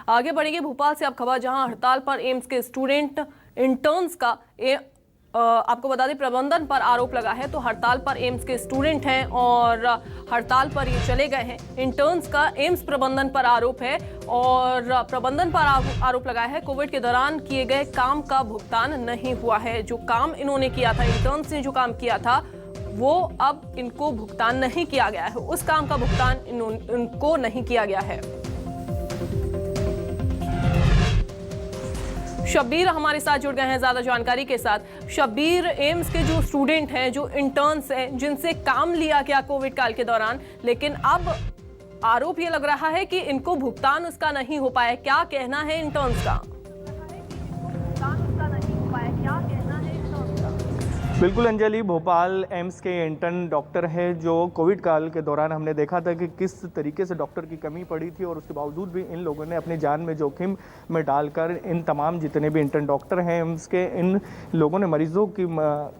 आगे बढ़ेंगे भोपाल से अब खबर, जहां हड़ताल पर एम्स के स्टूडेंट इंटर्न्स का आपको बता दें प्रबंधन पर आरोप लगा है। तो हड़ताल पर एम्स के स्टूडेंट हैं और हड़ताल पर ये चले गए हैं। इंटर्न्स का एम्स प्रबंधन पर आरोप है और प्रबंधन पर आरोप लगा है कोविड के दौरान किए गए काम का भुगतान नहीं हुआ है। जो काम इन्होंने किया था, इंटर्न्स ने जो काम किया था, वो अब इनको भुगतान नहीं किया गया है। उस काम का भुगतान इनको नहीं किया गया है। शब्बीर हमारे साथ जुड़ गए हैं ज्यादा जानकारी के साथ। शब्बीर, एम्स के जो स्टूडेंट हैं, जो इंटर्न्स हैं, जिनसे काम लिया गया कोविड काल के दौरान, लेकिन अब आरोप ये लग रहा है कि इनको भुगतान उसका नहीं हो पाया। क्या कहना है इंटर्न्स का? बिल्कुल अंजलि, भोपाल एम्स के इंटर्न डॉक्टर है जो कोविड काल के दौरान हमने देखा था कि किस तरीके से डॉक्टर की कमी पड़ी थी और उसके बावजूद भी इन लोगों ने अपनी जान में जोखिम में डालकर इन तमाम जितने भी इंटर्न डॉक्टर हैं एम्स के, इन लोगों ने मरीजों की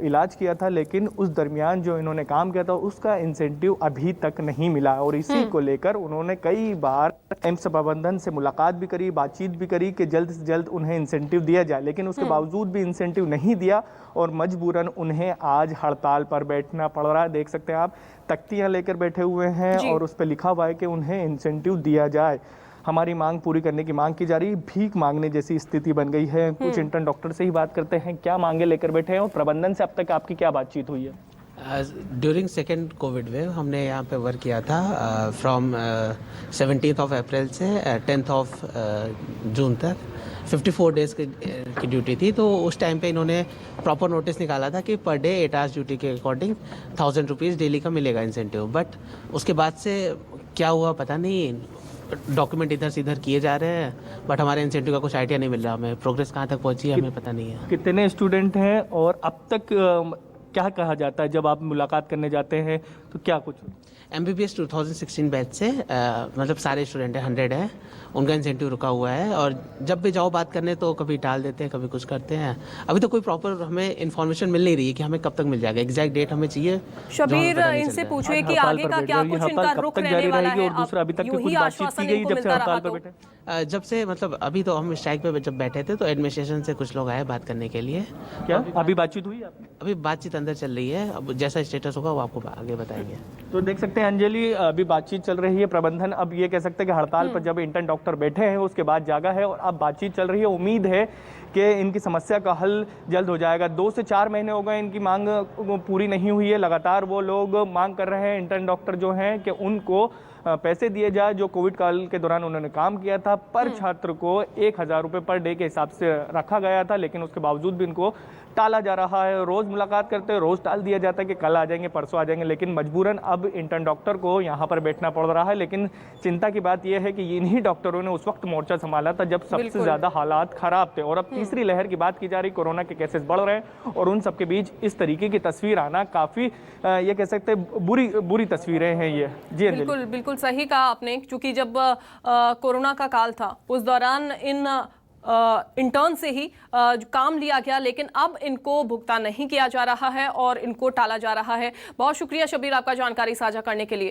इलाज किया था। लेकिन उस दरमियान जो इन्होंने काम किया था उसका इंसेंटिव अभी तक नहीं मिला और इसी को लेकर उन्होंने कई बार एम्स प्रबंधन से मुलाकात भी करी, बातचीत भी करी कि जल्द से जल्द उन्हें इंसेंटिव दिया जाए। लेकिन उसके बावजूद भी इंसेंटिव नहीं दिया और मजबूरन उन्हें आज हड़ताल पर बैठना पड़ रहा है। देख सकते हैं आप, तख्तियां लेकर बैठे हुए हैं और उस पर लिखा हुआ है कि उन्हें इंसेंटिव दिया जाए। हमारी मांग पूरी करने की मांग की जा रही है। भीख मांगने जैसी स्थिति बन गई है। कुछ इंटर्न डॉक्टर से ही बात करते हैं, क्या मांगे लेकर बैठे हैं और प्रबंधन से अब तक आपकी क्या बातचीत हुई है? ड्यूरिंग सेकेंड कोविड वेव हमने यहाँ पे वर्क किया था फ्रॉम 17th ऑफ अप्रैल से 10th ऑफ जून तक 54 डेज की ड्यूटी थी। तो उस टाइम पे इन्होंने प्रॉपर नोटिस निकाला था कि पर डे 8 आवर्स ड्यूटी के अकॉर्डिंग 1000 रुपीज़ डेली का मिलेगा इंसेंटिव। बट उसके बाद से क्या हुआ पता नहीं, डॉक्यूमेंट इधर से इधर किए जा रहे हैं बट हमारे इंसेंटिव का कुछ आइडिया नहीं मिल रहा। हमें प्रोग्रेस कहाँ तक पहुँची है हमें पता नहीं है। कितने स्टूडेंट हैं और अब तक क्या कहा जाता है जब आप मुलाकात करने जाते हैं तो क्या कुछ? MBBS 2016 बैच से मतलब सारे स्टूडेंट हैं, 100 हैं, उनका इंसेंटिव रुका हुआ है। और जब भी जाओ बात करने तो कभी टाल देते हैं, कभी कुछ करते हैं। अभी तो कोई प्रॉपर हमें इन्फॉर्मेशन मिल नहीं रही है कि हमें कब तक मिल जाएगा। एग्जैक्ट डेट हमें चाहिए। शबीर, इनसे पूछिए कि आगे का क्या कुछ इनका रुख रहने वाला है? और दूसरा, अभी तक कुछ बातचीत की गई जब से हड़ताल पर बैठे? जब से मतलब अभी तो हम स्ट्राइक पे जब बैठे थे तो एडमिनिस्ट्रेशन से कुछ लोग आए बात करने के लिए। क्या अभी बातचीत हुई आपकी? अभी बातचीत अंदर चल रही है, अब जैसा स्टेटस होगा वो आपको आगे बताएंगे। तो देख सकते हैं अंजलि, अभी बातचीत चल रही है। प्रबंधन अब ये कह सकते हैं कि हड़ताल पर जब इंटर्न डॉक्टर बैठे हैं उसके बाद जागा है और अब बातचीत चल रही है। उम्मीद है कि इनकी समस्या का हल जल्द हो जाएगा। 2 से 4 महीने हो गए इनकी मांग पूरी नहीं हुई है। लगातार वो लोग मांग कर रहे हैं, इंटर्न डॉक्टर जो हैं, कि उनको पैसे दिए जाए जो कोविड काल के दौरान उन्होंने काम किया था। पर छात्र को 1000 रुपये पर डे के हिसाब से रखा गया था, लेकिन उसके बावजूद भी इनको टाला जा रहा है। रोज़ मुलाकात करते हैं, रोज़ टाल दिया जाता है कि कल आ जाएंगे, परसों आ जाएंगे, लेकिन मजबूरन अब इंटर्न डॉक्टर को यहाँ पर बैठना पड़ रहा है। लेकिन चिंता की बात यह है कि इन्हीं डॉक्टरों ने उस वक्त मोर्चा संभाला था जब सबसे ज़्यादा हालात खराब थे। और अब तीसरी लहर की बात की जा रही, कोरोना के केसेस बढ़ रहे हैं और उन सबके बीच इस तरीके की तस्वीर आना काफ़ी ये कह सकते हैं बुरी तस्वीरें हैं ये। जी बिल्कुल बिल्कुल सही कहा आपने, क्योंकि जब कोरोना का काल था उस दौरान इन इंटर्न से ही काम लिया गया, लेकिन अब इनको भुगतान नहीं किया जा रहा है और इनको टाला जा रहा है। बहुत शुक्रिया शबीर आपका जानकारी साझा करने के लिए।